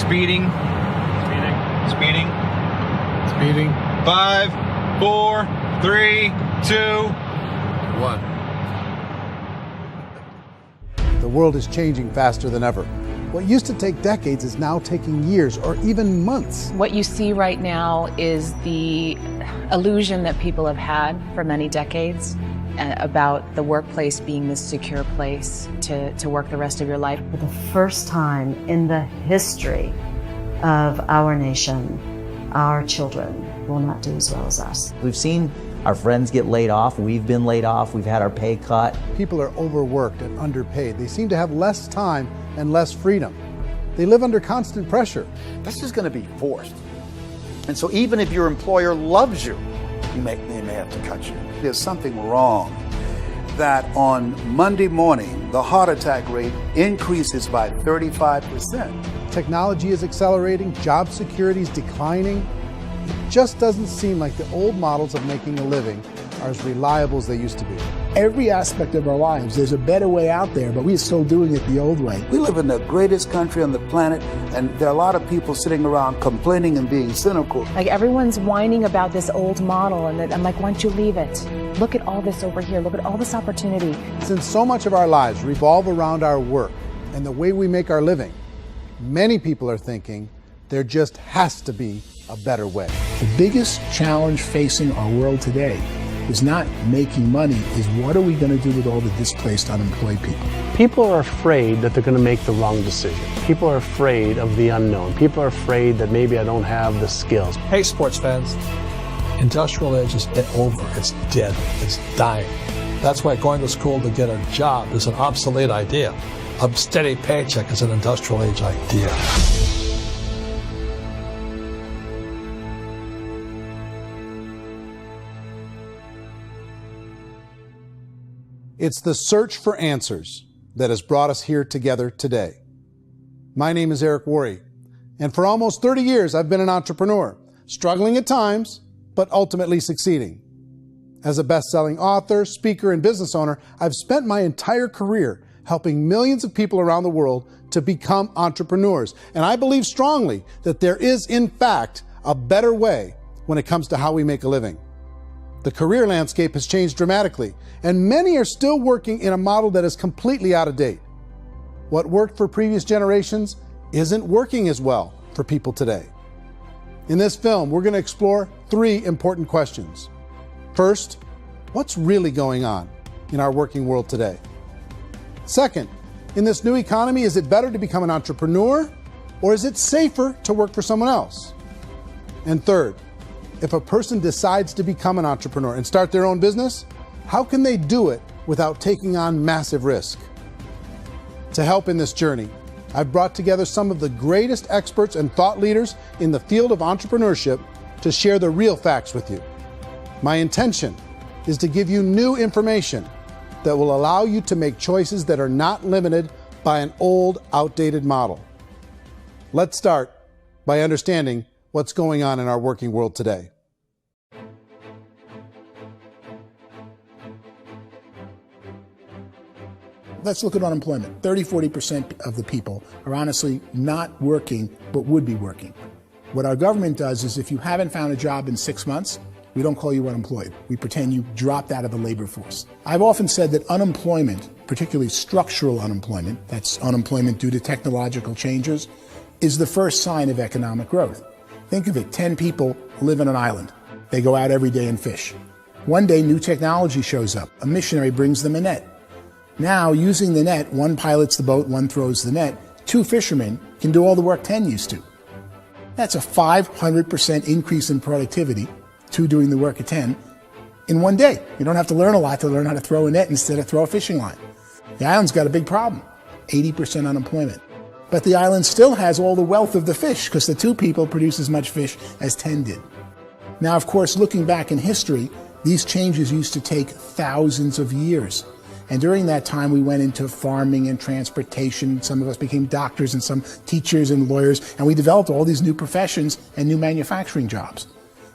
Speeding. Speeding. Speeding. 5, 4, 3, 2, 1. The world is changing faster than ever. What used to take decades is now taking years or even months. What you see right now is the illusion that people have had for many decades about the workplace being this secure place to work the rest of your life. For the first time in the history of our nation, our children will not do as well as us. We've seen our friends get laid off. We've been laid off. We've had our pay cut. People are overworked and underpaid. They seem to have less time and less freedom. They live under constant pressure. This is going to be forced. And so even if your employer loves you, they may have to cut you. There's something wrong that on Monday morning, the heart attack rate increases by 35%. Technology is accelerating, job security is declining. It just doesn't seem like the old models of making a living are as reliable as they used to be. Every aspect of our lives, there's a better way out there, but we're still doing it the old way. We live in the greatest country on the planet, and there are a lot of people sitting around complaining and being cynical. Like everyone's whining about this old model, and I'm like, why don't you leave it? Look at all this over here. Look at all this opportunity. Since so much of our lives revolve around our work and the way we make our living, many people are thinking there just has to be a better way. The biggest challenge facing our world today is not making money, is what are we going to do with all the displaced, unemployed people? People are afraid that they're going to make the wrong decision. People are afraid of the unknown. People are afraid that maybe I don't have the skills. Hey, sports fans. Industrial age is over. It's dead. It's dying. That's why going to school to get a job is an obsolete idea. A steady paycheck is an industrial age idea. It's the search for answers that has brought us here together today. My name is Eric Worre, and for almost 30 years I've been an entrepreneur, struggling at times, but ultimately succeeding. As a best-selling author, speaker, and business owner, I've spent my entire career helping millions of people around the world to become entrepreneurs. And I believe strongly that there is, in fact, a better way when it comes to how we make a living. The career landscape has changed dramatically, and many are still working in a model that is completely out of date. What worked for previous generations isn't working as well for people today. In this film, we're going to explore 3 important questions. First, what's really going on in our working world today? Second, in this new economy, is it better to become an entrepreneur, or is it safer to work for someone else? And third, if a person decides to become an entrepreneur and start their own business, how can they do it without taking on massive risk? To help in this journey, I've brought together some of the greatest experts and thought leaders in the field of entrepreneurship to share the real facts with you. My intention is to give you new information that will allow you to make choices that are not limited by an old, outdated model. Let's start by understanding what's going on in our working world today. Let's look at unemployment. 30-40% of the people are honestly not working, but would be working. What our government does is if you haven't found a job in 6 months, we don't call you unemployed. We pretend you dropped out of the labor force. I've often said that unemployment, particularly structural unemployment, that's unemployment due to technological changes, is the first sign of economic growth. Think of it, 10 people live on an island. They go out every day and fish. One day, new technology shows up. A missionary brings them a net. Now, using the net, one pilots the boat, one throws the net. 2 fishermen can do all the work 10 used to. That's a 500% increase in productivity, 2 doing the work of 10, in one day. You don't have to learn a lot to learn how to throw a net instead of throw a fishing line. The island's got a big problem, 80% unemployment. But the island still has all the wealth of the fish because the 2 people produce as much fish as 10 did. Now, of course, looking back in history, these changes used to take thousands of years. And during that time, we went into farming and transportation. Some of us became doctors and some teachers and lawyers, and we developed all these new professions and new manufacturing jobs.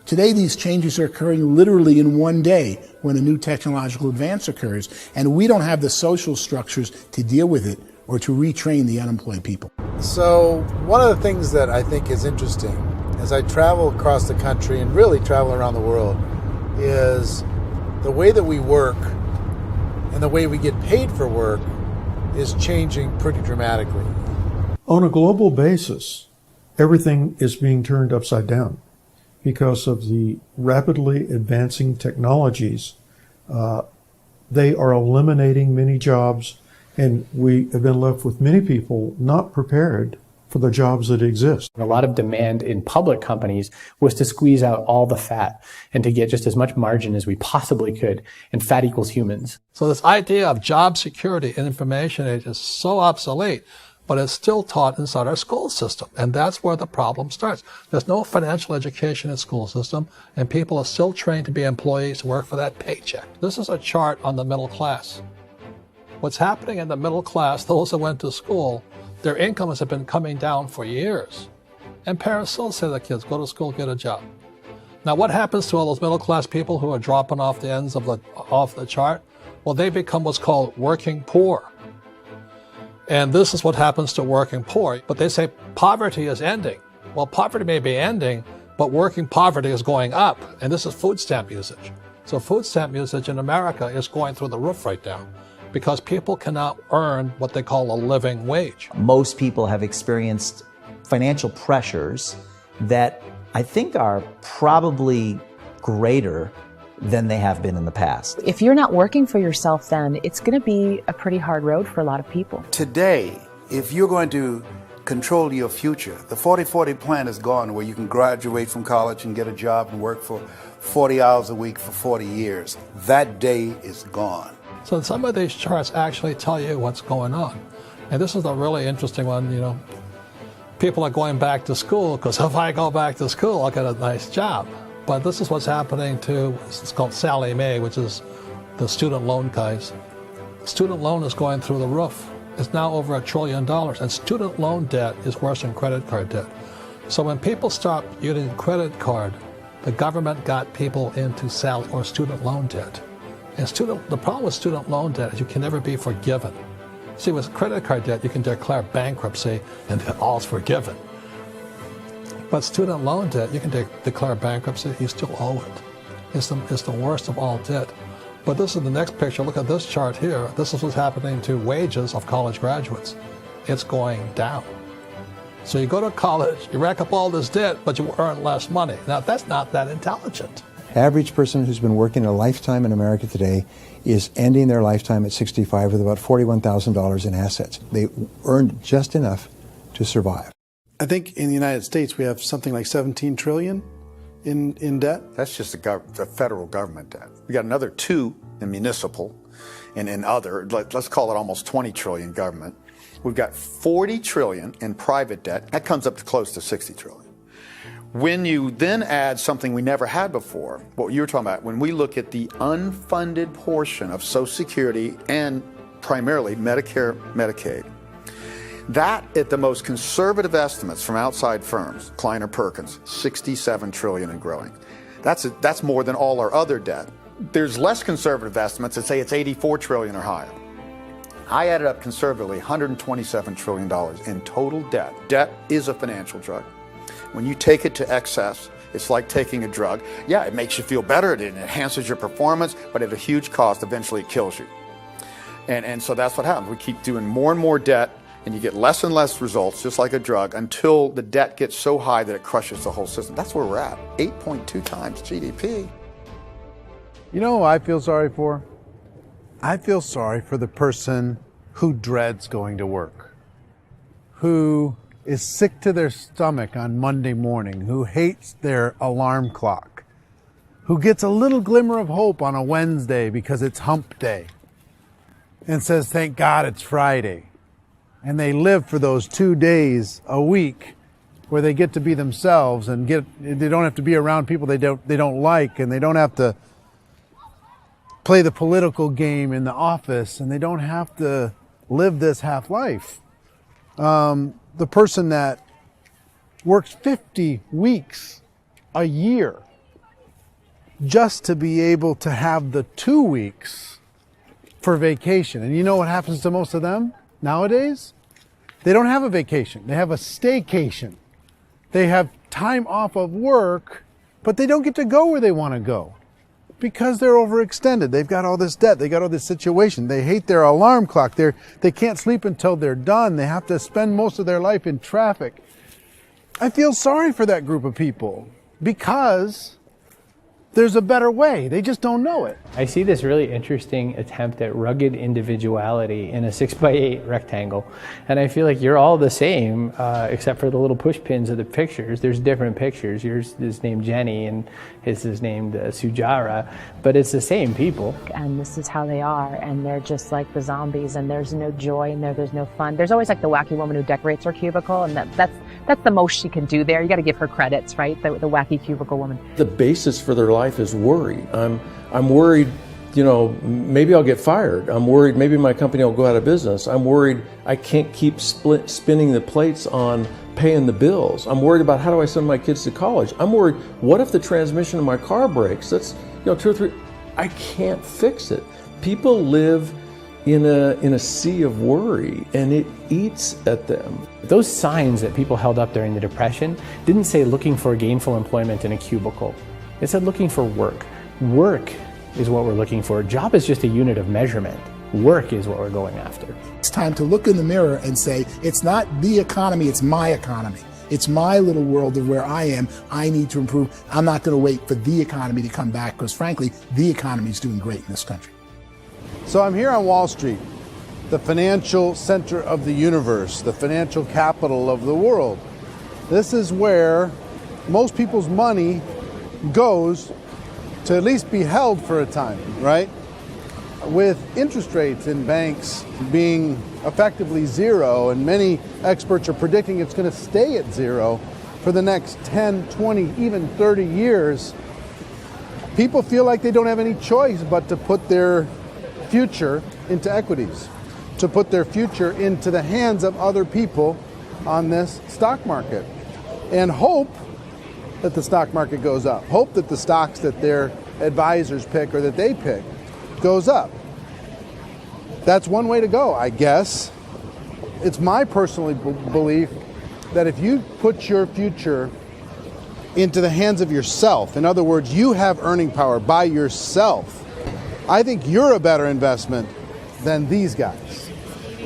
Today, these changes are occurring literally in one day when a new technological advance occurs, and we don't have the social structures to deal with it or to retrain the unemployed people. So one of the things that I think is interesting as I travel across the country and really travel around the world is the way that we work and the way we get paid for work is changing pretty dramatically. On a global basis, everything is being turned upside down because of the rapidly advancing technologies. They are eliminating many jobs, and we have been left with many people not prepared for the jobs that exist. A lot of demand in public companies was to squeeze out all the fat and to get just as much margin as we possibly could, and fat equals humans. So this idea of job security in information age is so obsolete, but it's still taught inside our school system. And that's where the problem starts. There's no financial education in the school system, and people are still trained to be employees to work for that paycheck. This is a chart on the middle class. What's happening in the middle class, those that went to school, their incomes have been coming down for years. And parents still say to their kids, go to school, get a job. Now what happens to all those middle class people who are dropping off the ends of the chart? Well, they become what's called working poor. And this is what happens to working poor. But they say poverty is ending. Well, poverty may be ending, but working poverty is going up. And this is food stamp usage. So food stamp usage in America is going through the roof right now because people cannot earn what they call a living wage. Most people have experienced financial pressures that I think are probably greater than they have been in the past. If you're not working for yourself, then it's going to be a pretty hard road for a lot of people. Today, if you're going to control your future, the 40-40 plan is gone, where you can graduate from college and get a job and work for 40 hours a week for 40 years. That day is gone. So some of these charts actually tell you what's going on. And this is a really interesting one, you know. People are going back to school because if I go back to school, I'll get a nice job. But this is what's happening to, it's called Sallie Mae, which is the student loan guys. Student loan is going through the roof. It's now over $1 trillion, and student loan debt is worse than credit card debt. So when people stopped using credit card, the government got people into student loan debt. And the problem with student loan debt is you can never be forgiven. See, with credit card debt, you can declare bankruptcy and then all's forgiven. But student loan debt, you can declare bankruptcy, you still owe it. It's the worst of all debt. But this is the next picture. Look at this chart here. This is what's happening to wages of college graduates. It's going down. So you go to college, you rack up all this debt, but you earn less money. Now, that's not that intelligent. Average person who's been working a lifetime in America today is ending their lifetime at 65 with about $41,000 in assets. They earned just enough to survive. I think in the United States we have something like 17 trillion in debt. That's just the federal government debt. We got another 2 in municipal and in other, let's call it almost 20 trillion government. We've got 40 trillion in private debt. That comes up to close to 60 trillion. When you then add something we never had before, what you were talking about, when we look at the unfunded portion of Social Security and primarily Medicare, Medicaid, that, at the most conservative estimates from outside firms, Kleiner Perkins, 67 trillion and growing. That's more than all our other debt. There's less conservative estimates that say it's 84 trillion or higher. I added up conservatively $127 trillion in total debt. Debt is a financial drug. When you take it to excess, it's like taking a drug. Yeah, it makes you feel better, it enhances your performance, but at a huge cost, eventually it kills you. And so that's what happens. We keep doing more and more debt, and you get less and less results, just like a drug, until the debt gets so high that it crushes the whole system. That's where we're at, 8.2 times GDP. You know who I feel sorry for? I feel sorry for the person who dreads going to work, who is sick to their stomach on Monday morning, who hates their alarm clock, who gets a little glimmer of hope on a Wednesday because it's hump day and says, thank God it's Friday. And they live for those 2 days a week where they get to be themselves and they don't have to be around people they don't like, and they don't have to play the political game in the office, and they don't have to live this half life. The person that works 50 weeks a year just to be able to have the 2 weeks for vacation. And you know what happens to most of them nowadays? They don't have a vacation. They have a staycation. They have time off of work, but they don't get to go where they want to go because they're overextended. They've got all this debt. They got all this situation. They hate their alarm clock. They can't sleep until they're done. They have to spend most of their life in traffic. I feel sorry for that group of people because there's a better way. They just don't know it. I see this really interesting attempt at rugged individuality in a 6x8 rectangle. And I feel like you're all the same, except for the little push pins of the pictures. There's different pictures. Yours is named Jenny and his is named Sujara, but it's the same people. And this is how they are, and they're just like the zombies, and there's no joy in there, there's no fun. There's always like the wacky woman who decorates her cubicle, and that's the most she can do there. You got to give her credits, right? The wacky cubicle woman. The basis for their life is worry. I'm worried, maybe I'll get fired. I'm worried maybe my company will go out of business. I'm worried I can't keep spinning the plates on paying the bills. I'm worried about how do I send my kids to college. I'm worried, what if the transmission of my car breaks? That's 2 or 3. I can't fix it. People live in a sea of worry, and it eats at them. Those signs that people held up during the Depression didn't say looking for gainful employment in a cubicle. It said looking for work. Work is what we're looking for. Job is just a unit of measurement. Work is what we're going after. It's time to look in the mirror and say, it's not the economy, it's my economy. It's my little world of where I am. I need to improve. I'm not going to wait for the economy to come back because, frankly, the economy is doing great in this country. So I'm here on Wall Street, the financial center of the universe, the financial capital of the world. This is where most people's money goes to at least be held for a time, right? With interest rates in banks being effectively zero, and many experts are predicting it's going to stay at zero for the next 10, 20, even 30 years, people feel like they don't have any choice but to put their future into equities, to put their future into the hands of other people on this stock market, and hope that the stock market goes up, hope that the stocks that their advisors pick or that they pick goes up. That's one way to go, I guess. It's my personal belief that if you put your future into the hands of yourself, in other words, you have earning power by yourself, I think you're a better investment than these guys.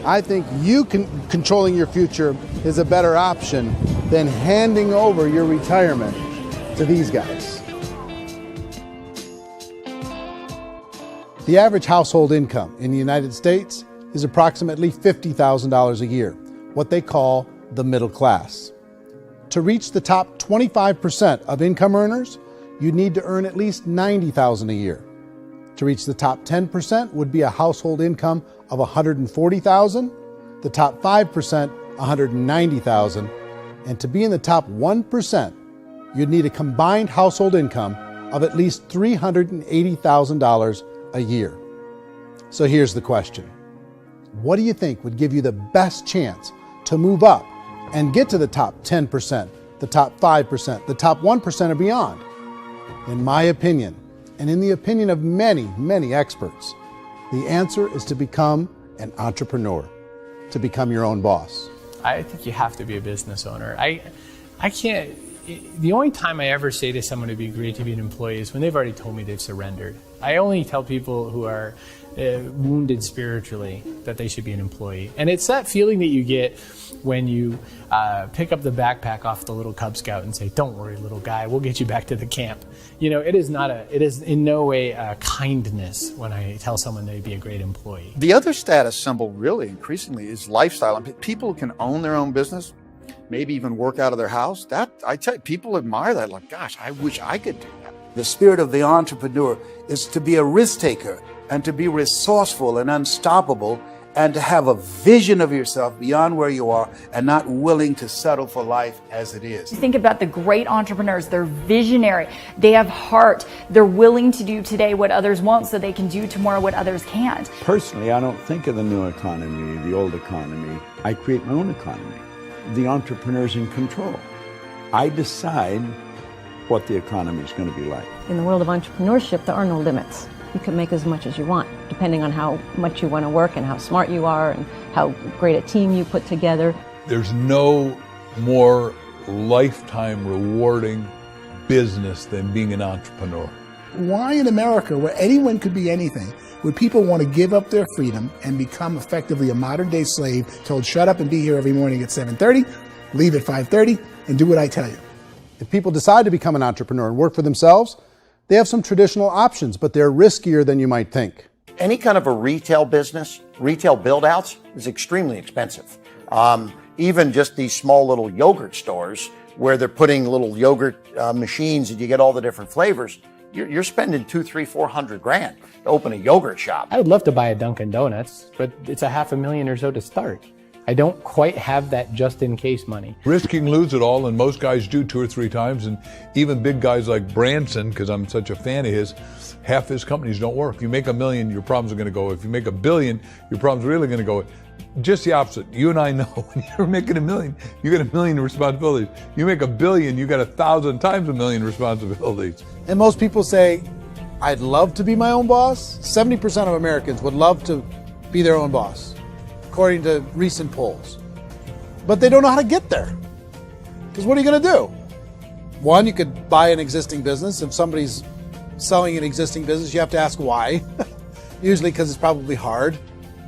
I think you controlling your future is a better option than handing over your retirement to these guys. The average household income in the United States is approximately $50,000 a year, what they call the middle class. To reach the top 25% of income earners, you need to earn at least $90,000 a year. To reach the top 10% would be a household income of $140,000, the top 5%, $190,000, and to be in the top 1%, you'd need a combined household income of at least $380,000 a year. So here's the question. What do you think would give you the best chance to move up and get to the top 10%, the top 5%, the top 1% or beyond? In my opinion, and in the opinion of many, many experts, the answer is to become an entrepreneur, to become your own boss. I think you have to be a business owner. I can't, the only time I ever say to someone it'd be great to be an employee is when they've already told me they've surrendered. I only tell people who are wounded spiritually that they should be an employee. And it's that feeling that you get when you pick up the backpack off the little Cub Scout and say, "Don't worry, little guy, we'll get you back to the camp." It is in no way a kindness when I tell someone they'd be a great employee. The other status symbol really increasingly is lifestyle. And people who can own their own business, maybe even work out of their house, that I tell you, people admire that. Like, gosh, I wish I could do that. The spirit of the entrepreneur is to be a risk taker and to be resourceful and unstoppable and to have a vision of yourself beyond where you are and not willing to settle for life as it is. Think about the great entrepreneurs. They're visionary. They have heart. They're willing to do today what others won't so they can do tomorrow what others can't. Personally, I don't think of the new economy, the old economy. I create my own economy. The entrepreneur's in control. I decide what the economy is going to be like. In the world of entrepreneurship, there are no limits. you can make as much as you want, depending on how much you want to work and how smart you are and how great a team you put together. There's no more lifetime rewarding business than being an entrepreneur. Why in America, where anyone could be anything, would people want to give up their freedom and become effectively a modern-day slave, told shut up and be here every morning at 7:30, leave at 5:30, and do what I tell you? If people decide to become an entrepreneur and work for themselves, they have some traditional options, but they're riskier than you might think. Any kind of a retail business, retail build-outs, is extremely expensive. Even just these small little yogurt stores where they're putting little yogurt machines and you get all the different flavors, you're spending $200,000, $300,000, $400,000 to open a yogurt shop. I would love to buy a Dunkin' Donuts, but it's $500,000 or so to start. I don't quite have that just-in-case money. Risking lose it all, and most guys do 2 or 3 times, and even big guys like Branson, because I'm such a fan of his, half his companies don't work. If you make $1 million, your problems are going to go. If you make $1 billion, your problems are really going to go. Just the opposite. You and I know when you're making $1 million, you get $1 million responsibilities. You make $1 billion, you got 1,000 times $1 million responsibilities. And most people say, I'd love to be my own boss. 70% of Americans would love to be their own boss, according to recent polls. But they don't know how to get there. Because what are you going to do? One, you could buy an existing business. If somebody's selling an existing business, you have to ask why. Usually because it's probably hard.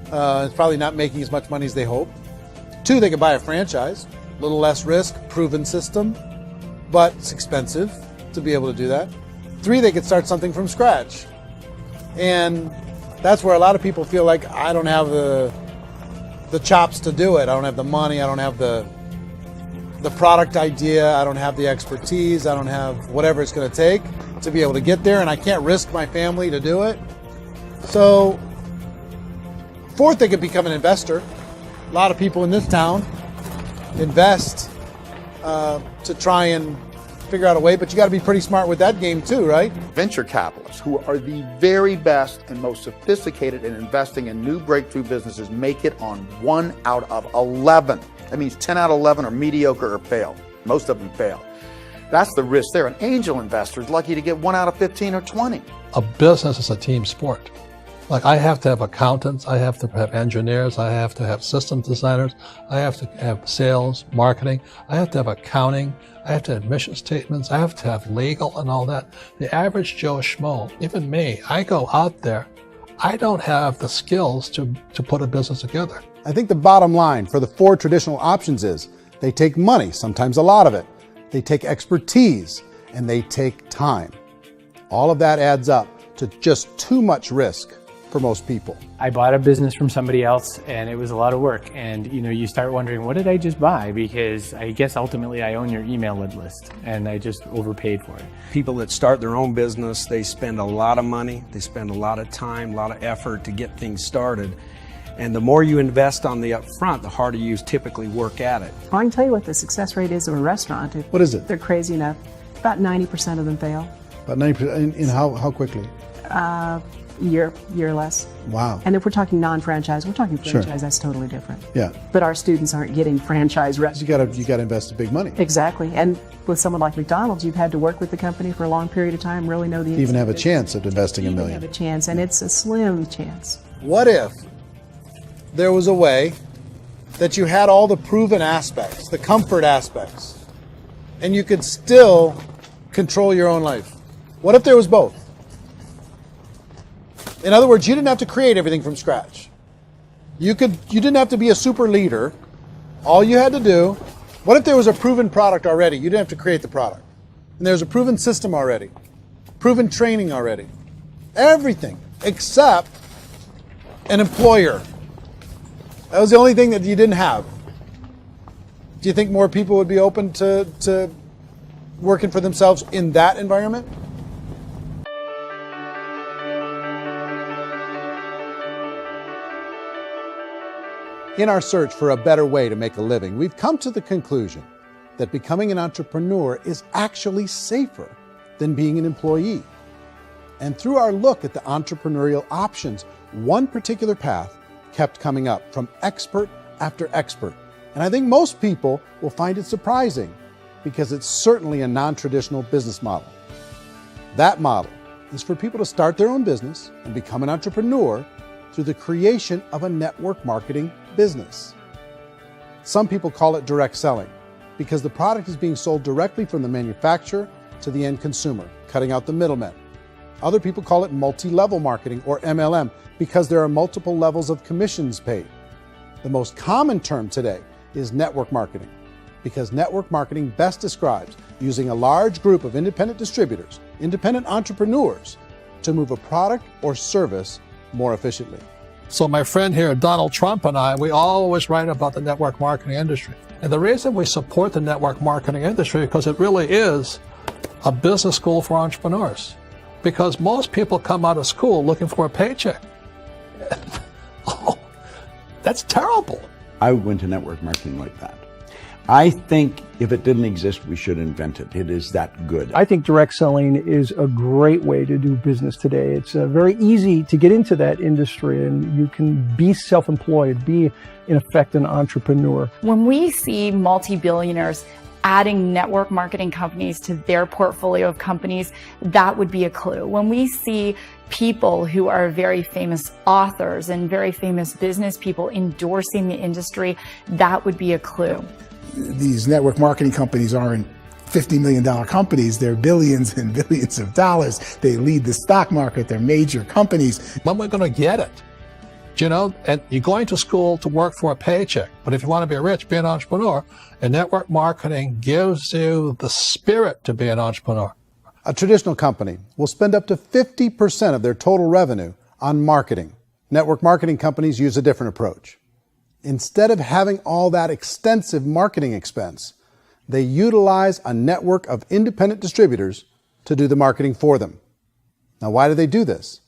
It's probably not making as much money as they hope. 2, they could buy a franchise. A little less risk, proven system, but it's expensive to be able to do that. 3, they could start something from scratch. And that's where a lot of people feel like, I don't have the chops to do it. I don't have the money. I don't have the product idea. I don't have the expertise. I don't have whatever it's going to take to be able to get there, and I can't risk my family to do it. So, 4th, they could become an investor. A lot of people in this town invest to try and figure out a way, but you got to be pretty smart with that game too, right? Venture capitalists, who are the very best and most sophisticated in investing in new breakthrough businesses, make it on 1 out of 11. That means 10 out of 11 are mediocre or fail. Most of them fail. That's the risk there. An angel investor is lucky to get 1 out of 15 or 20. A business is a team sport. Like, I have to have accountants, I have to have engineers, I have to have systems designers, I have to have sales, marketing, I have to have accounting, I have to have mission statements, I have to have legal and all that. The average Joe Schmo, even me, I go out there, I don't have the skills to put a business together. I think the bottom line for the 4 traditional options is they take money, sometimes a lot of it. They take expertise, and they take time. All of that adds up to just too much risk for most people. I bought a business from somebody else, and it was a lot of work. And you start wondering, what did I just buy? Because I guess ultimately I own your email list, and I just overpaid for it. People that start their own business, they spend a lot of money, they spend a lot of time, a lot of effort to get things started. And the more you invest on the upfront, the harder you typically work at it. I can tell you what the success rate is of a restaurant. What is it? They're crazy enough. About 90% of them fail. About 90%? In how quickly? Year or less. Wow. And if we're talking non-franchise, we're talking franchise, Sure. That's totally different. Yeah. But our students aren't getting franchise restaurants. You got to invest big money. Exactly. And with someone like McDonald's, you've had to work with the company for a long period of time, really know the Even have a chance of investing $1 million. have a chance, and it's a slim chance. What if there was a way that you had all the proven aspects, the comfort aspects, and you could still control your own life? What if there was both? In other words, you didn't have to create everything from scratch. You didn't have to be a super leader. All you had to do, what if there was a proven product already? You didn't have to create the product. And there's a proven system already, proven training already. Everything except an employer. That was the only thing that you didn't have. Do you think more people would be open to working for themselves in that environment? In our search for a better way to make a living, we've come to the conclusion that becoming an entrepreneur is actually safer than being an employee. And through our look at the entrepreneurial options, one particular path kept coming up from expert after expert. And I think most people will find it surprising because it's certainly a non-traditional business model. That model is for people to start their own business and become an entrepreneur through the creation of a network marketing business. Some people call it direct selling because the product is being sold directly from the manufacturer to the end consumer, cutting out the middlemen. Other people call it multi-level marketing, or MLM, because there are multiple levels of commissions paid. The most common term today is network marketing, because network marketing best describes using a large group of independent distributors, independent entrepreneurs, to move a product or service more efficiently. So my friend here, Donald Trump, and I, we always write about the network marketing industry. And the reason we support the network marketing industry is because it really is a business school for entrepreneurs. Because most people come out of school looking for a paycheck. Oh, that's terrible. I went to network marketing like that. I think if it didn't exist, we should invent it. It is that good. I think direct selling is a great way to do business today. It's very easy to get into that industry, and you can be self-employed, be, in effect, an entrepreneur. When we see multi-billionaires adding network marketing companies to their portfolio of companies, that would be a clue. When we see people who are very famous authors and very famous business people endorsing the industry, that would be a clue. These network marketing companies aren't $50 million companies. They're billions and billions of dollars. They lead the stock market. They're major companies. When we're going to get it? You know, and you're going to school to work for a paycheck. But if you want to be rich, be an entrepreneur. And network marketing gives you the spirit to be an entrepreneur. A traditional company will spend up to 50% of their total revenue on marketing. Network marketing companies use a different approach. Instead of having all that extensive marketing expense, they utilize a network of independent distributors to do the marketing for them. Now, why do they do this?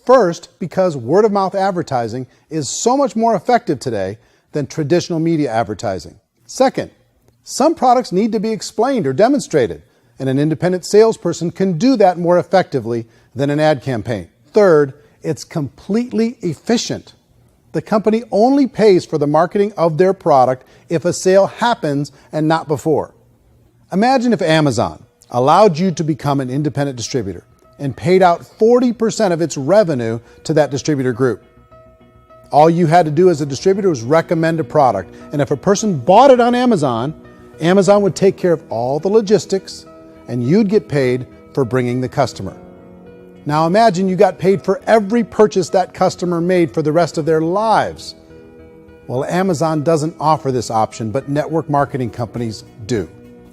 First, because word-of-mouth advertising is so much more effective today than traditional media advertising. Second, some products need to be explained or demonstrated, and an independent salesperson can do that more effectively than an ad campaign. Third, it's completely efficient. The company only pays for the marketing of their product if a sale happens and not before. Imagine if Amazon allowed you to become an independent distributor and paid out 40% of its revenue to that distributor group. All you had to do as a distributor was recommend a product, and if a person bought it on Amazon, Amazon would take care of all the logistics, and you'd get paid for bringing the customer. Now imagine you got paid for every purchase that customer made for the rest of their lives. Well, Amazon doesn't offer this option, but network marketing companies do.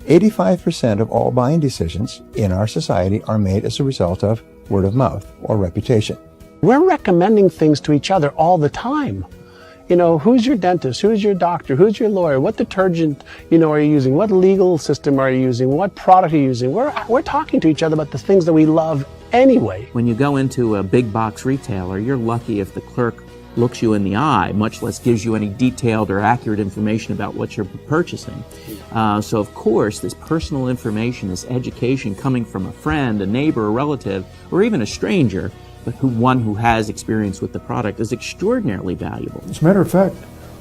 85% of all buying decisions in our society are made as a result of word of mouth or reputation. We're recommending things to each other all the time. You know, who's your dentist? Who's your doctor? Who's your lawyer? What detergent, are you using? What legal system are you using? What product are you using? We're talking to each other about the things that we love anyway. When you go into a big box retailer, you're lucky if the clerk looks you in the eye, much less gives you any detailed or accurate information about what you're purchasing. So of course, this personal information, this education coming from a friend, a neighbor, a relative, or even a stranger, but one who has experience with the product is extraordinarily valuable. As a matter of fact,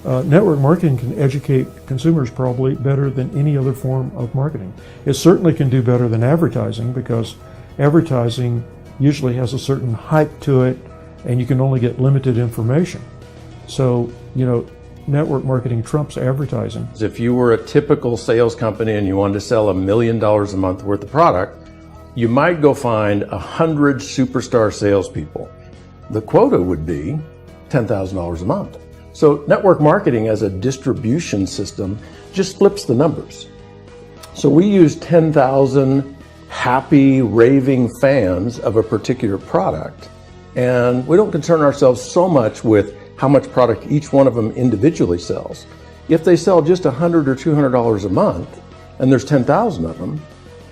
network marketing can educate consumers probably better than any other form of marketing. It certainly can do better than advertising, because advertising usually has a certain hype to it, and you can only get limited information. So, network marketing trumps advertising. If you were a typical sales company and you wanted to sell $1 million a month worth of product, you might go find 100 superstar salespeople. The quota would be $10,000 a month. So network marketing as a distribution system just flips the numbers. So we use 10,000 happy, raving fans of a particular product, and we don't concern ourselves so much with how much product each one of them individually sells. If they sell just $100 or $200 a month, and there's 10,000 of them,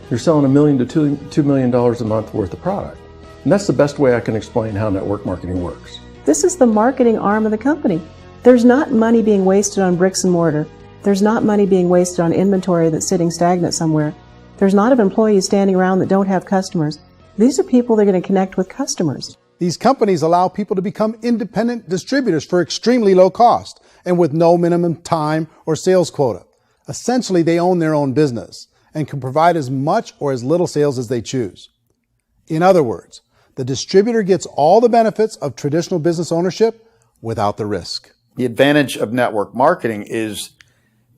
you're selling $1 million to $2 million a month worth of product. And that's the best way I can explain how network marketing works. This is the marketing arm of the company. There's not money being wasted on bricks and mortar. There's not money being wasted on inventory that's sitting stagnant somewhere. There's not of employees standing around that don't have customers. These are people that are going to connect with customers. These companies allow people to become independent distributors for extremely low cost and with no minimum time or sales quota. Essentially, they own their own business and can provide as much or as little sales as they choose. In other words, the distributor gets all the benefits of traditional business ownership without the risk. The advantage of network marketing is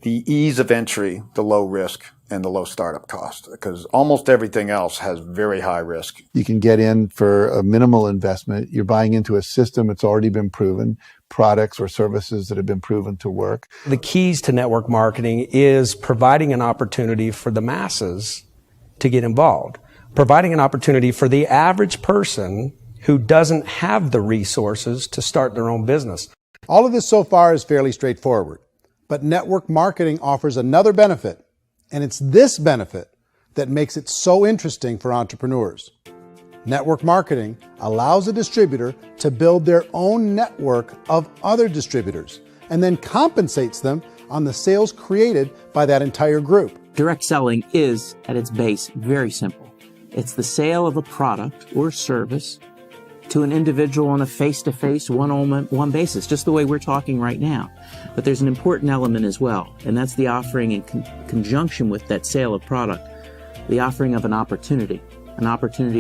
the ease of entry, the low risk, and the low startup cost, because almost everything else has very high risk. You can get in for a minimal investment. You're buying into a system that's already been proven, products or services that have been proven to work. The keys to network marketing is providing an opportunity for the masses to get involved, providing an opportunity for the average person who doesn't have the resources to start their own business. All of this so far is fairly straightforward, but network marketing offers another benefit, and it's this benefit that makes it so interesting for entrepreneurs. Network marketing allows a distributor to build their own network of other distributors and then compensates them on the sales created by that entire group. Direct selling is, at its base, very simple. It's the sale of a product or service to an individual on a face-to-face, one-on-one basis, just the way we're talking right now. But there's an important element as well, and that's the offering in conjunction with that sale of product, the offering of an opportunity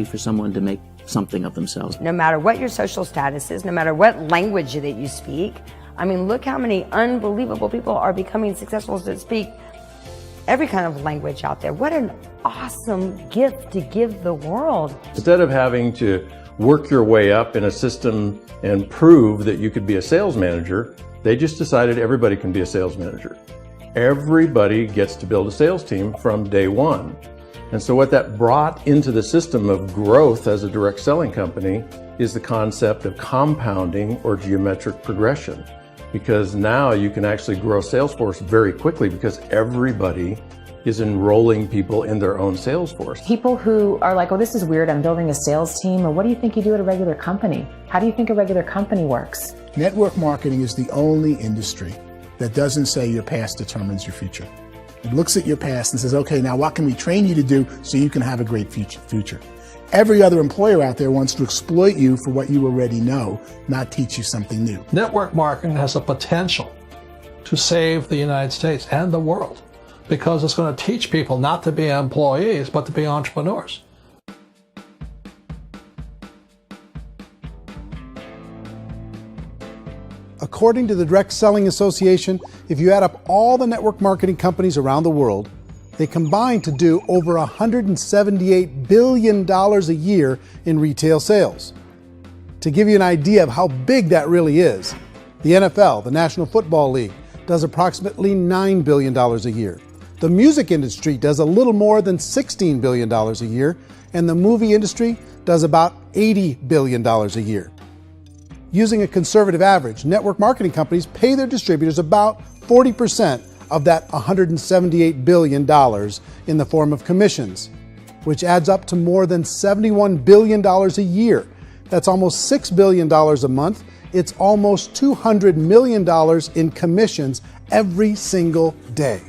for someone to make something of themselves. No matter what your social status is, no matter what language that you speak, I mean, look how many unbelievable people are becoming successful that speak every kind of language out there. What an awesome gift to give the world. Instead of having to work your way up in a system and prove that you could be a sales manager, they just decided everybody can be a sales manager. Everybody gets to build a sales team from day one. And so what that brought into the system of growth as a direct selling company is the concept of compounding or geometric progression. Because now you can actually grow a sales force very quickly because everybody is enrolling people in their own sales force. People who are like, oh, this is weird, I'm building a sales team, or what do you think you do at a regular company? How do you think a regular company works? Network marketing is the only industry that doesn't say your past determines your future. It looks at your past and says, okay, now what can we train you to do so you can have a great future? Every other employer out there wants to exploit you for what you already know, not teach you something new. Network marketing has the potential to save the United States and the world because it's going to teach people not to be employees, but to be entrepreneurs. According to the Direct Selling Association, if you add up all the network marketing companies around the world, they combine to do over $178 billion a year in retail sales. To give you an idea of how big that really is, the NFL, the National Football League, does approximately $9 billion a year. The music industry does a little more than $16 billion a year, and the movie industry does about $80 billion a year. Using a conservative average, network marketing companies pay their distributors about 40% of that $178 billion in the form of commissions, which adds up to more than $71 billion a year. That's almost $6 billion a month. It's almost $200 million in commissions every single day.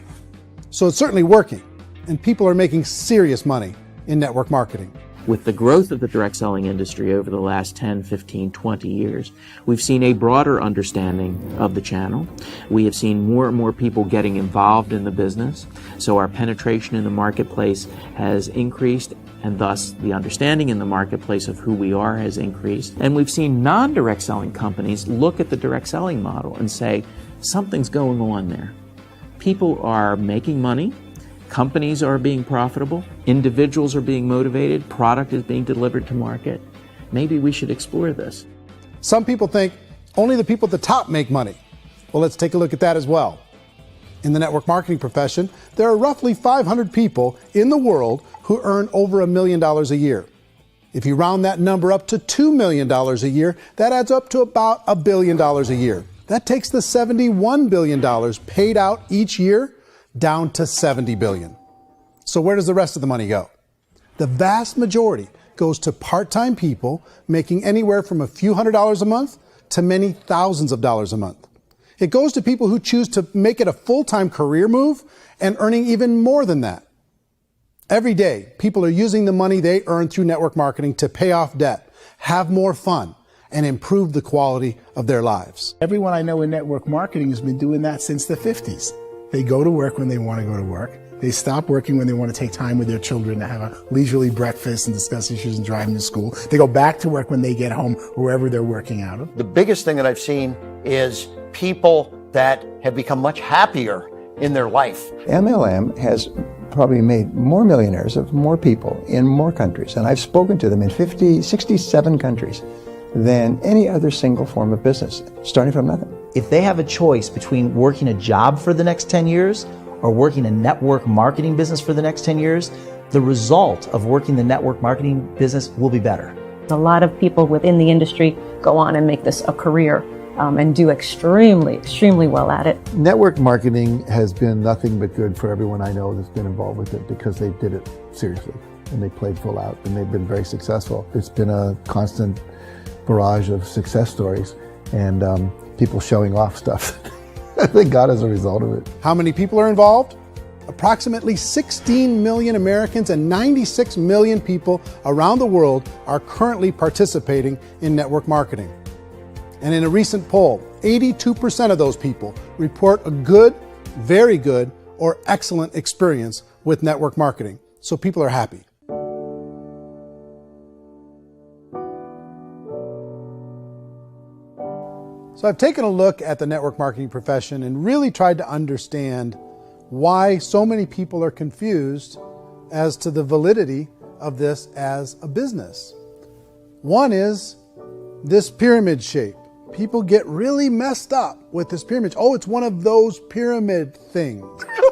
So it's certainly working, and people are making serious money in network marketing. With the growth of the direct selling industry over the last 10, 15, 20 years, we've seen a broader understanding of the channel. We have seen more and more people getting involved in the business, so our penetration in the marketplace has increased, and thus the understanding in the marketplace of who we are has increased. And we've seen non-direct selling companies look at the direct selling model and say, something's going on there. People are making money. Companies are being profitable, individuals are being motivated, product is being delivered to market. Maybe we should explore this. Some people think only the people at the top make money. Well, let's take a look at that as well. In the network marketing profession, there are roughly 500 people in the world who earn over $1 million a year. If you round that number up to $2 million a year, that adds up to about $1 billion a year. That takes the $71 billion paid out each year down to $70 billion. So where does the rest of the money go? The vast majority goes to part-time people making anywhere from a few $100s a month to many thousands of dollars a month. It goes to people who choose to make it a full-time career move and earning even more than that. Every day, people are using the money they earn through network marketing to pay off debt, have more fun, and improve the quality of their lives. Everyone I know in network marketing has been doing that since the 50s. They go to work when they want to go to work. They stop working when they want to take time with their children to have a leisurely breakfast and discuss issues and drive them to school. They go back to work when they get home, wherever they're working out of. The biggest thing that I've seen is people that have become much happier in their life. MLM has probably made more millionaires of more people in more countries, and I've spoken to them in 67 countries, than any other single form of business, starting from nothing. If they have a choice between working a job for the next 10 years or working a network marketing business for the next 10 years, the result of working the network marketing business will be better. A lot of people within the industry go on and make this a career and do extremely well at it. Network marketing has been nothing but good for everyone I know that's been involved with it because they did it seriously and they played full out and they've been very successful. It's been a constant barrage of success stories and people showing off stuff they got as a result of it. How many people are involved? Approximately 16 million Americans and 96 million people around the world are currently participating in network marketing. And in a recent poll, 82% of those people report a good, very good, or excellent experience with network marketing. So people are happy. So I've taken a look at the network marketing profession and really tried to understand why so many people are confused as to the validity of this as a business. One is this pyramid shape. People get really messed up with this pyramid. Oh, it's one of those pyramid things.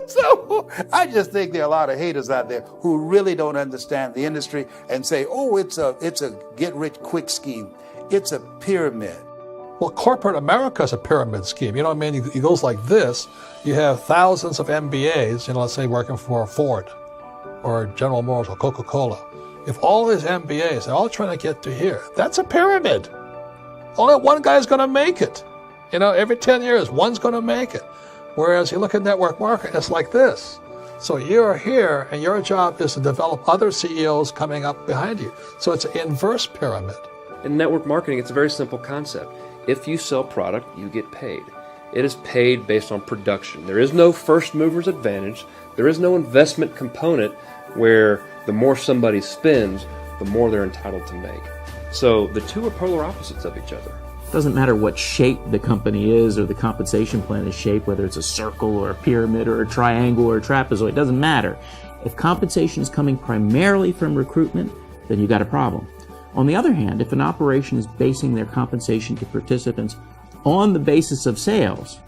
So I just think there are a lot of haters out there who really don't understand the industry and say, oh, it's a get-rich-quick scheme. It's a pyramid. Well, corporate America is a pyramid scheme. You know what I mean? It goes like this. You have thousands of MBAs, let's say working for Ford or General Motors or Coca-Cola. If all these MBAs are all trying to get to here, that's a pyramid. Only one guy's going to make it. Every 10 years, one's going to make it. Whereas you look at network marketing, it's like this. So you're here, and your job is to develop other CEOs coming up behind you. So it's an inverse pyramid. In network marketing, it's a very simple concept. If you sell product, you get paid. It is paid based on production. There is no first mover's advantage. There is no investment component where the more somebody spends, the more they're entitled to make. So the two are polar opposites of each other. It doesn't matter what shape the company is or the compensation plan is shaped, whether it's a circle or a pyramid or a triangle or a trapezoid, it doesn't matter. If compensation is coming primarily from recruitment, then you got a problem. On the other hand, if an operation is basing their compensation to participants on the basis of sales,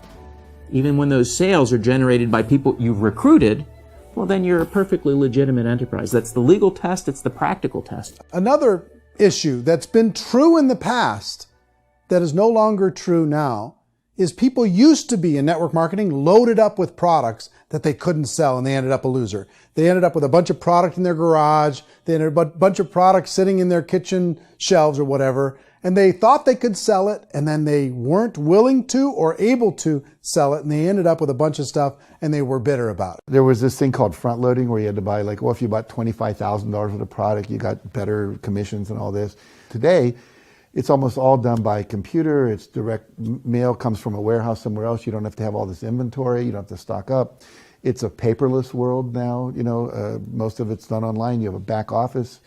even when those sales are generated by people you've recruited, well, then you're a perfectly legitimate enterprise. That's the legal test. It's the practical test. Another issue that's been true in the past that is no longer true now is people used to be in network marketing loaded up with products that they couldn't sell and they ended up a loser. They ended up with a bunch of product in their garage. They ended up with a bunch of products sitting in their kitchen shelves or whatever. And they thought they could sell it and then they weren't willing to or able to sell it. And they ended up with a bunch of stuff and they were bitter about it. There was this thing called front loading where you had to buy if you bought $25,000 worth of product, you got better commissions and all this. Today, it's almost all done by computer. It's direct mail comes from a warehouse somewhere else. You don't have to have all this inventory. You don't have to stock up. It's a paperless world now. Most of it's done online. You have a back office.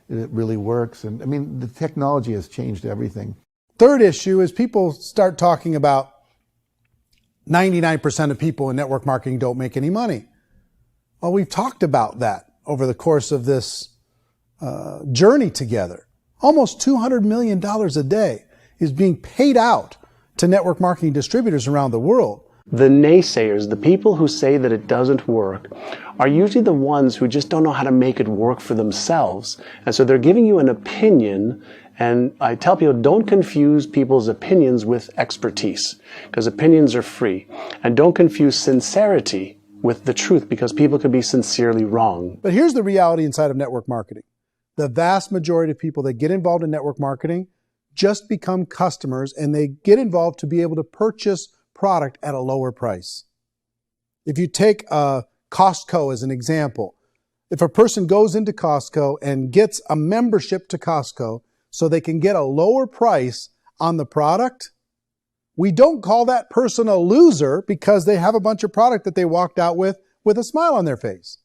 It really works. And the technology has changed everything. Third issue is people start talking about 99% of people in network marketing don't make any money. Well, we've talked about that over the course of this journey together. Almost $200 million a day is being paid out to network marketing distributors around the world. The naysayers, the people who say that it doesn't work, are usually the ones who just don't know how to make it work for themselves. And so they're giving you an opinion, and I tell people, don't confuse people's opinions with expertise, because opinions are free. And don't confuse sincerity with the truth, because people could be sincerely wrong. But here's the reality inside of network marketing. The vast majority of people that get involved in network marketing just become customers, and they get involved to be able to purchase product at a lower price. If you take Costco as an example, if a person goes into Costco and gets a membership to Costco so they can get a lower price on the product, we don't call that person a loser because they have a bunch of product that they walked out with with a smile on their face.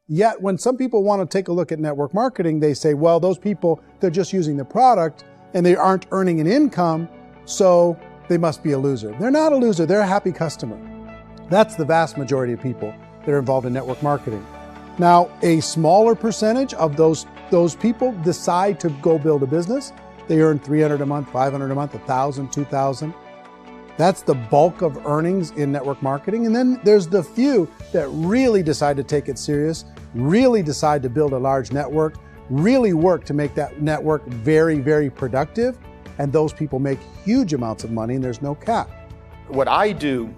Yet when some people want to take a look at network marketing, they say, well, those people, they're just using the product and they aren't earning an income, so they must be a loser. They're not a loser, they're a happy customer. That's the vast majority of people that are involved in network marketing. Now, a smaller percentage of those people decide to go build a business. They earn $300 a month, $500 a month, $1,000, $2,000. That's the bulk of earnings in network marketing. And then there's the few that really decide to take it serious, really decide to build a large network, really work to make that network very, very productive. And those people make huge amounts of money and there's no cap. What I do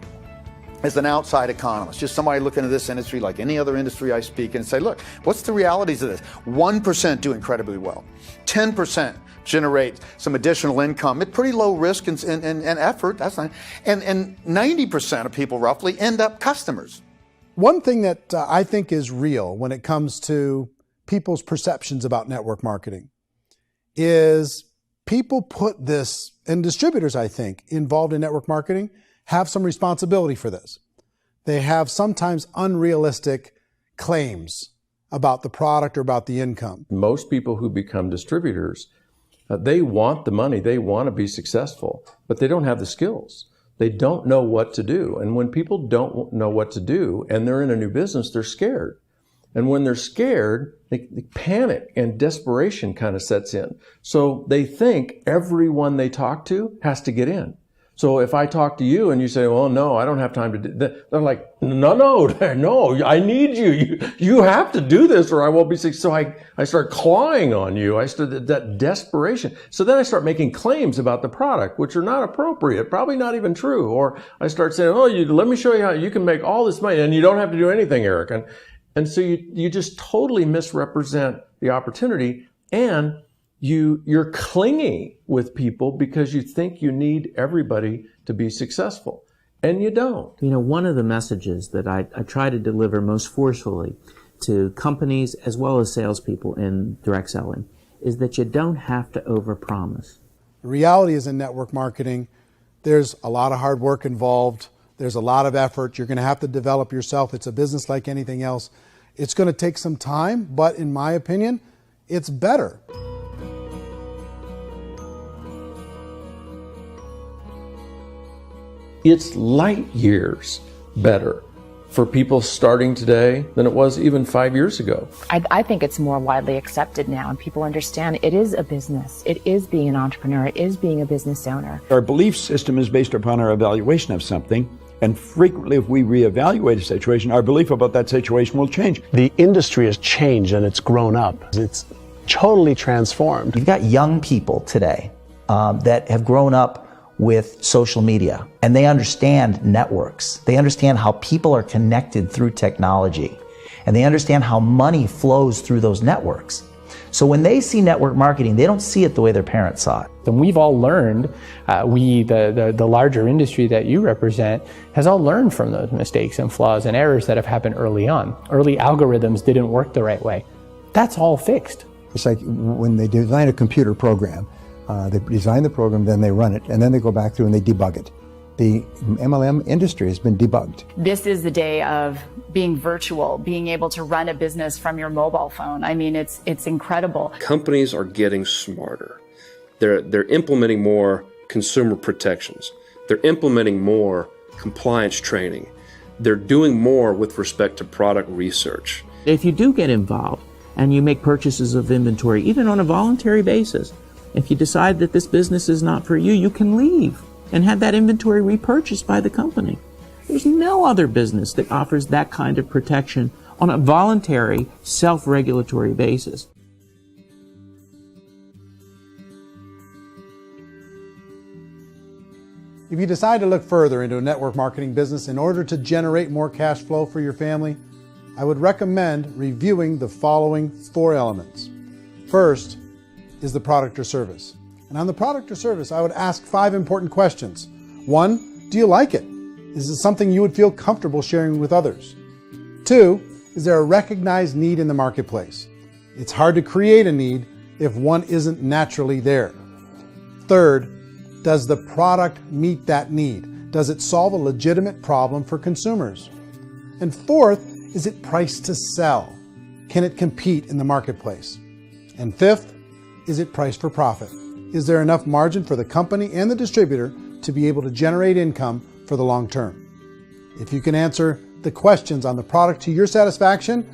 as an outside economist, just somebody looking at this industry like any other industry I speak in and say, look, what's the realities of this? 1% do incredibly well. 10% generate some additional income at pretty low risk and effort. That's not, and 90% of people roughly end up customers. One thing that I think is real when it comes to people's perceptions about network marketing is people put this, and distributors, I think, involved in network marketing have some responsibility for this. They have sometimes unrealistic claims about the product or about the income. Most people who become distributors, they want the money, they want to be successful, but they don't have the skills. They don't know what to do. And when people don't know what to do and they're in a new business, they're scared. And when they're scared, they panic and desperation kind of sets in. So they think everyone they talk to has to get in. So if I talk to you and you say, well, no, I don't have time to do that, they're like, no, I need you. You have to do this or I won't be successful. So I start clawing on you. I start that desperation. So then I start making claims about the product, which are not appropriate, probably not even true. Or I start saying, let me show you how you can make all this money and you don't have to do anything, Eric. And so you just totally misrepresent the opportunity, and you're clingy with people because you think you need everybody to be successful, and you don't. You know, one of the messages that I try to deliver most forcefully to companies as well as salespeople in direct selling is that you don't have to overpromise. The reality is in network marketing, there's a lot of hard work involved. There's a lot of effort. You're going to have to develop yourself. It's a business like anything else. It's going to take some time, but in my opinion, it's better. It's light years better for people starting today than it was even 5 years ago. I think it's more widely accepted now, and people understand it is a business. It is being an entrepreneur. It is being a business owner. Our belief system is based upon our evaluation of something. And frequently, if we reevaluate a situation, our belief about that situation will change. The industry has changed and it's grown up. It's totally transformed. You've got young people today that have grown up with social media, and they understand networks. They understand how people are connected through technology, and they understand how money flows through those networks. So when they see network marketing, they don't see it the way their parents saw it. And we've all learned, the larger industry that you represent, has all learned from those mistakes and flaws and errors that have happened early on. Early algorithms didn't work the right way. That's all fixed. It's like when they design a computer program, they design the program, then they run it, and then they go back through and they debug it. The MLM industry has been debugged. This is the day of being virtual, being able to run a business from your mobile phone. I mean, it's incredible. Companies are getting smarter. They're implementing more consumer protections. They're implementing more compliance training. They're doing more with respect to product research. If you do get involved and you make purchases of inventory, even on a voluntary basis, if you decide that this business is not for you, you can leave and have that inventory repurchased by the company. There's no other business that offers that kind of protection on a voluntary, self-regulatory basis. If you decide to look further into a network marketing business in order to generate more cash flow for your family, I would recommend reviewing the following 4 elements. First is the product or service. And on the product or service, I would ask 5 important questions. 1, do you like it? Is it something you would feel comfortable sharing with others? 2, is there a recognized need in the marketplace? It's hard to create a need if one isn't naturally there. 3rd, does the product meet that need? Does it solve a legitimate problem for consumers? And 4th, is it priced to sell? Can it compete in the marketplace? And fifth, is it priced for profit? Is there enough margin for the company and the distributor to be able to generate income for the long term? If you can answer the questions on the product to your satisfaction,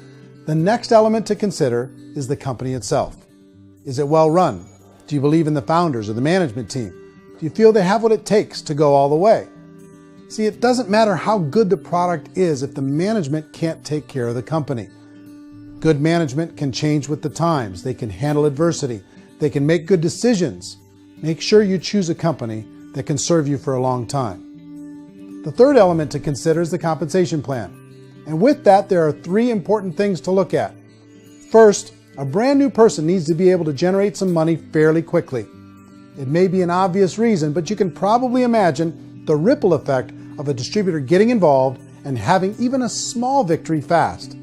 the next element to consider is the company itself. Is it well run? Do you believe in the founders or the management team? Do you feel they have what it takes to go all the way? See, it doesn't matter how good the product is if the management can't take care of the company. Good management can change with the times. They can handle adversity. They can make good decisions. Make sure you choose a company that can serve you for a long time. The third element to consider is the compensation plan. And with that, there are 3 important things to look at. First, a brand new person needs to be able to generate some money fairly quickly. It may be an obvious reason, but you can probably imagine the ripple effect of a distributor getting involved and having even a small victory fast.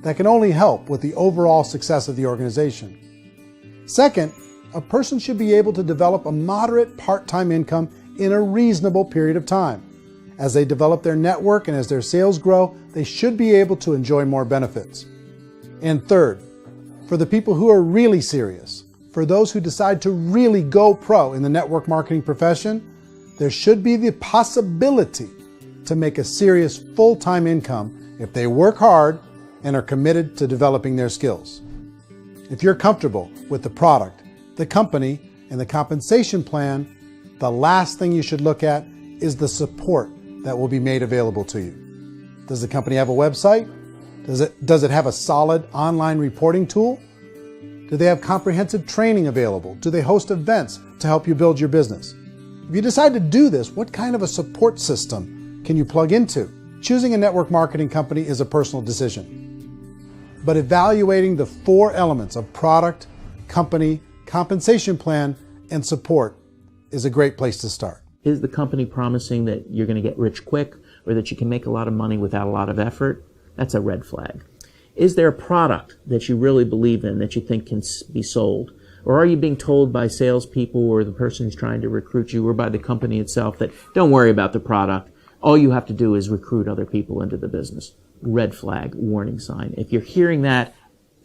That can only help with the overall success of the organization. Second, a person should be able to develop a moderate part-time income in a reasonable period of time. As they develop their network and as their sales grow, they should be able to enjoy more benefits. And third, for the people who are really serious, for those who decide to really go pro in the network marketing profession, there should be the possibility to make a serious full-time income if they work hard and are committed to developing their skills. If you're comfortable with the product, the company, and the compensation plan, the last thing you should look at is the support that will be made available to you. Does the company have a website? Does it have a solid online reporting tool? Do they have comprehensive training available? Do they host events to help you build your business? If you decide to do this, what kind of a support system can you plug into? Choosing a network marketing company is a personal decision. But evaluating the 4 elements of product, company, compensation plan, and support is a great place to start. Is the company promising that you're going to get rich quick or that you can make a lot of money without a lot of effort? That's a red flag. Is there a product that you really believe in that you think can be sold? Or are you being told by salespeople or the person who's trying to recruit you or by the company itself that don't worry about the product, all you have to do is recruit other people into the business? Red flag, warning sign. If you're hearing that,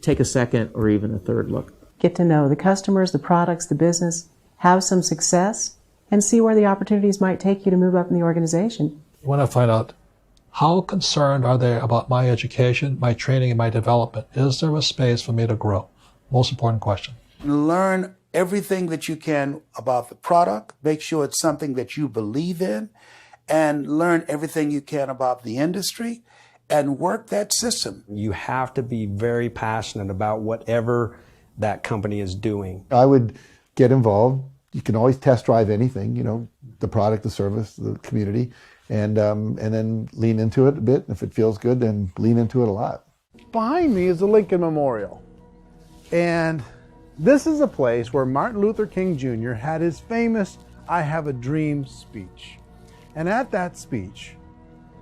take a second or even a third look. Get to know the customers, the products, the business, have some success, and see where the opportunities might take you to move up in the organization. You want to find out how concerned are they about my education, my training, and my development? Is there a space for me to grow? Most important question. Learn everything that you can about the product. Make sure it's something that you believe in, and learn everything you can about the industry and work that system. You have to be very passionate about whatever that company is doing. I would get involved. You can always test drive anything, the product, the service, the community, and then lean into it a bit. If it feels good, then lean into it a lot. Behind me is the Lincoln Memorial. And this is a place where Martin Luther King Jr. had his famous I Have a Dream speech. And at that speech,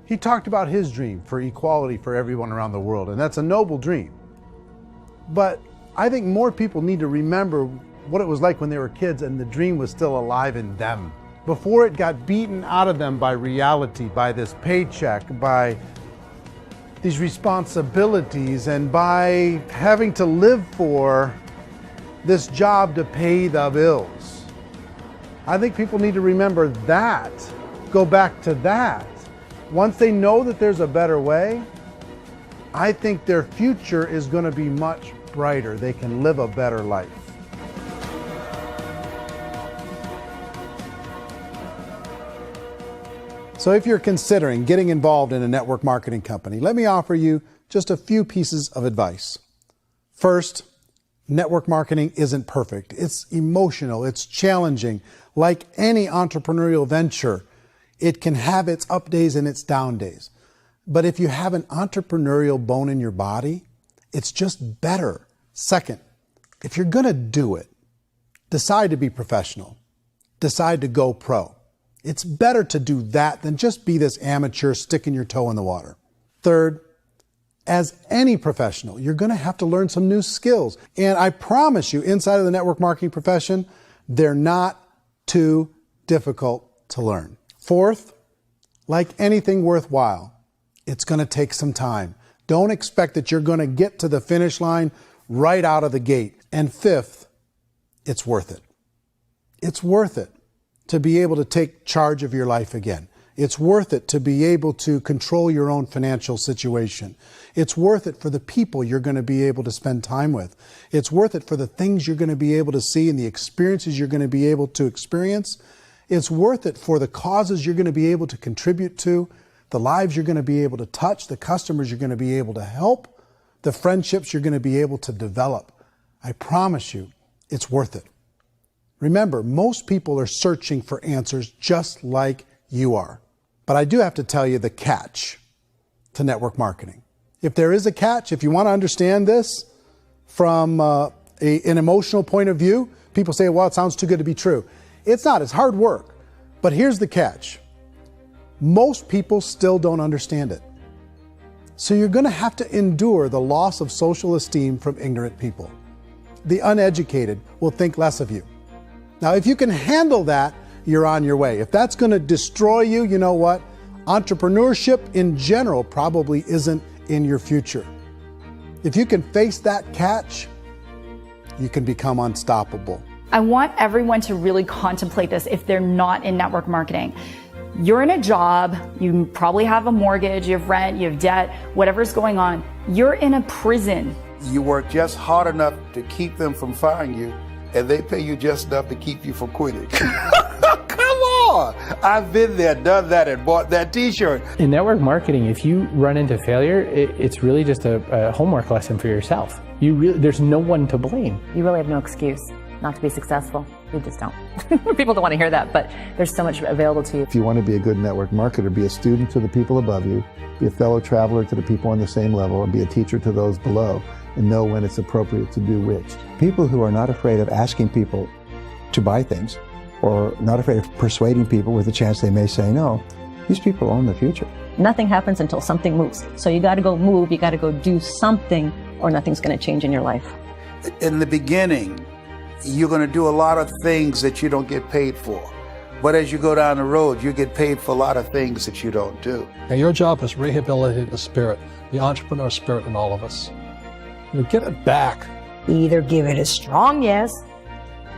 he talked about his dream for equality for everyone around the world. And that's a noble dream. But I think more people need to remember what it was like when they were kids and the dream was still alive in them. Before it got beaten out of them by reality, by this paycheck, by these responsibilities, and by having to live for this job to pay the bills. I think people need to remember that, go back to that. Once they know that there's a better way, I think their future is going to be much brighter. They can live a better life. So if you're considering getting involved in a network marketing company, let me offer you just a few pieces of advice. First, network marketing isn't perfect. It's emotional, it's challenging. Like any entrepreneurial venture, it can have its up days and its down days. But if you have an entrepreneurial bone in your body, it's just better. Second, if you're gonna do it, decide to be professional. Decide to go pro. It's better to do that than just be this amateur sticking your toe in the water. Third, as any professional, you're going to have to learn some new skills. And I promise you, inside of the network marketing profession, they're not too difficult to learn. Fourth, like anything worthwhile, it's going to take some time. Don't expect that you're going to get to the finish line right out of the gate. And fifth, it's worth it. It's worth it to be able to take charge of your life again. It's worth it to be able to control your own financial situation. It's worth it for the people you're going to be able to spend time with. It's worth it for the things you're going to be able to see and the experiences you're going to be able to experience. It's worth it for the causes you're going to be able to contribute to, the lives you're going to be able to touch, the customers you're going to be able to help, the friendships you're going to be able to develop. I promise you, it's worth it. Remember, most people are searching for answers just like you are. But I do have to tell you the catch to network marketing. If there is a catch, if you want to understand this from an emotional point of view, people say, well, it sounds too good to be true. It's not, it's hard work. But here's the catch. Most people still don't understand it. So you're going to have to endure the loss of social esteem from ignorant people. The uneducated will think less of you. Now, if you can handle that, you're on your way. If that's going to destroy you, you know what? Entrepreneurship in general probably isn't in your future. If you can face that catch, you can become unstoppable. I want everyone to really contemplate this if they're not in network marketing. You're in a job, you probably have a mortgage, you have rent, you have debt, whatever's going on. You're in a prison. You work just hard enough to keep them from firing you, and they pay you just enough to keep you from quitting. Come on! I've been there, done that, and bought that t-shirt. In network marketing, if you run into failure, it's really just a homework lesson for yourself. There's no one to blame. You really have no excuse not to be successful. You just don't. People don't want to hear that, but there's so much available to you. If you want to be a good network marketer, be a student to the people above you, be a fellow traveler to the people on the same level, and be a teacher to those below, and know when it's appropriate to do which. People who are not afraid of asking people to buy things, or not afraid of persuading people with a chance they may say no, these people own the future. Nothing happens until something moves. So you got to go move, you got to go do something, or nothing's going to change in your life. In the beginning, you're going to do a lot of things that you don't get paid for. But as you go down the road, you get paid for a lot of things that you don't do. Now, your job is rehabilitate the spirit, the entrepreneur spirit in all of us. You get it back. Either give it a strong yes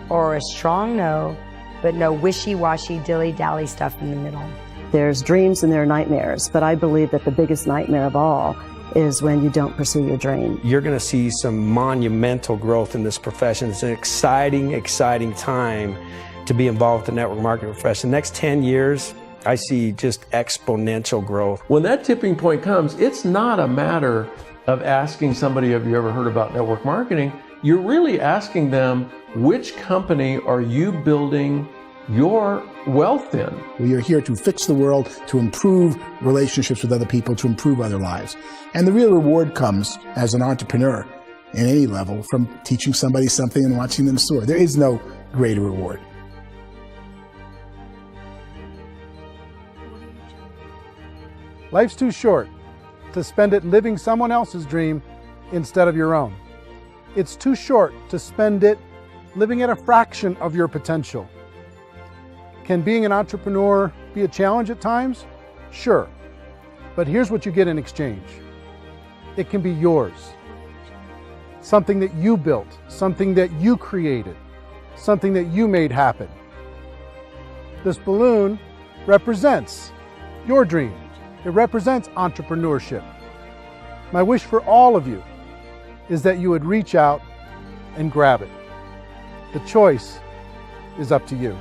or a strong no, but no wishy-washy, dilly-dally stuff in the middle. There's dreams and there are nightmares, but I believe that the biggest nightmare of all is when you don't pursue your dream. You're going to see some monumental growth in this profession. It's an exciting, exciting time to be involved with the network marketing profession. The next 10 years, I see just exponential growth. When that tipping point comes, it's not a matter of asking somebody, have you ever heard about network marketing? You're really asking them, which company are you building your wealth in? We are here to fix the world, to improve relationships with other people, to improve other lives. And the real reward comes as an entrepreneur in any level from teaching somebody something and watching them soar. There is no greater reward. Life's too short to spend it living someone else's dream instead of your own. It's too short to spend it living at a fraction of your potential. Can being an entrepreneur be a challenge at times? Sure. But here's what you get in exchange. It can be yours. Something that you built, something that you created, something that you made happen. This balloon represents your dream. It represents entrepreneurship. My wish for all of you is that you would reach out and grab it. The choice is up to you.